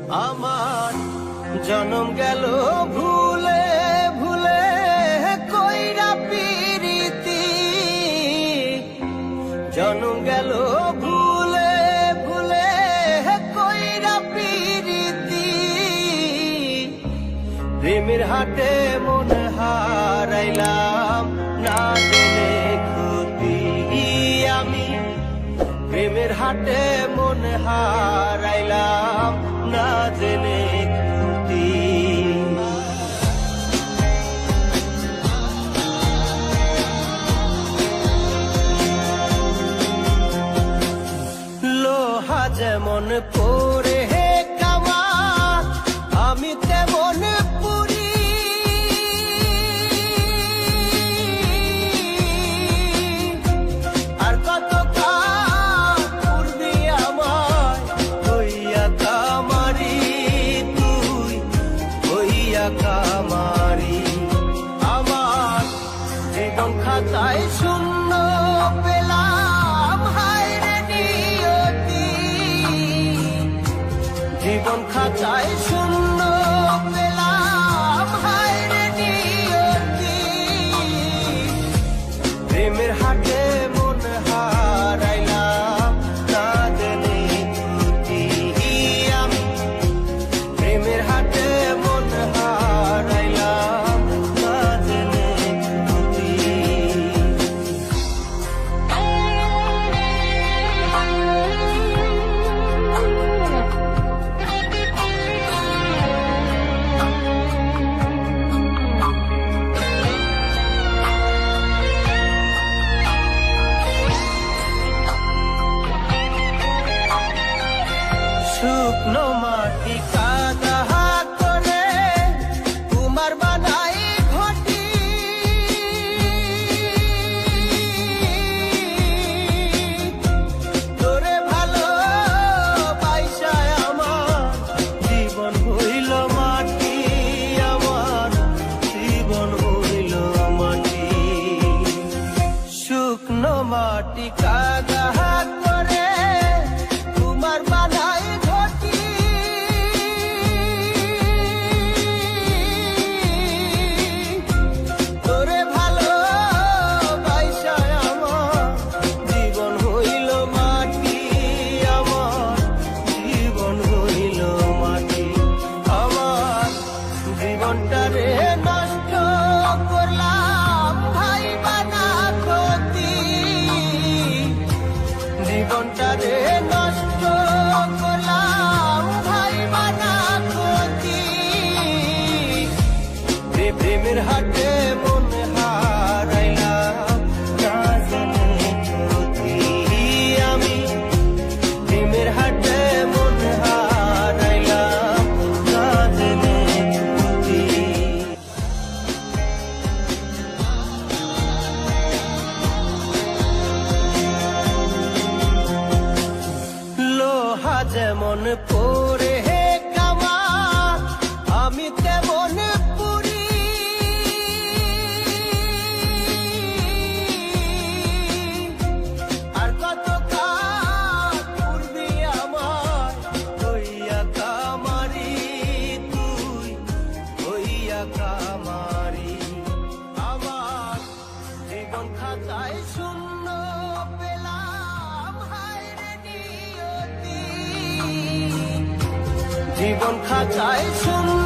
আমার জনম গেল ভুলে ভুলে কইরা পিরিতি, জনম গেল ভুলে ভুলে কইরা পিরিতি। প্রেমের হাটে মন হারাইলাম না জেনে ক্ষতি আমি, প্রেমের হাটে মন হারাইলাম না জেনে ক্ষতি। লোহা যেমন পরে হে কামা, আমি তেমন পুরি। আর কত কাল পূর্বি আমায় হইয়া কামারি, তুই হইয়া কামারি। আমার জীবন খাতায় শূন্য পেলাম হায় রে নিয়তি, জীবন খাতায় শূন্য পেলাম হায় রে নিয়তি। প্রেমের হাটে মন হারাইলাম না জেনে ক্ষতি আমি, প্রেমের হাটে মন হারাইলাম না জেনে ক্ষতি। শুকনো মাটি কাদা করে তোমার বানাই ঘটি, তোরে ভালো বাইসায় আমার জীবন হইল মাটি, আমার জীবন হইল মাটি। শুকনো মাটি কাদা করে তোমার বানাই ঘটি, তোরে ভালো বাইসায় আমার জীবন হইল মাটি, আমার জীবন হইল মাটি। আমার জীবনটারে নষ্ট করলাম ভাই বানা ক্ষতি, জীবনটারে নষ্ট করলাম ভাই বানা ক্ষতি। প্রেমের হাটে মন হারাইলাম না জেনে ক্ষতি আমি, প্রেমের হাটে মন হারাইলাম না জেনে ক্ষতি। লোহা যেমন পরে হে কামা, আমি তেমন পুরি। আর কত কাল পূর্বি আমায় হইয়া কামারি, তুই হইয়া কামারি। আমার জীবন খাতায় শূন্য পেলাম হায় রে নিয়তি, জীবন খাতায় শূন্য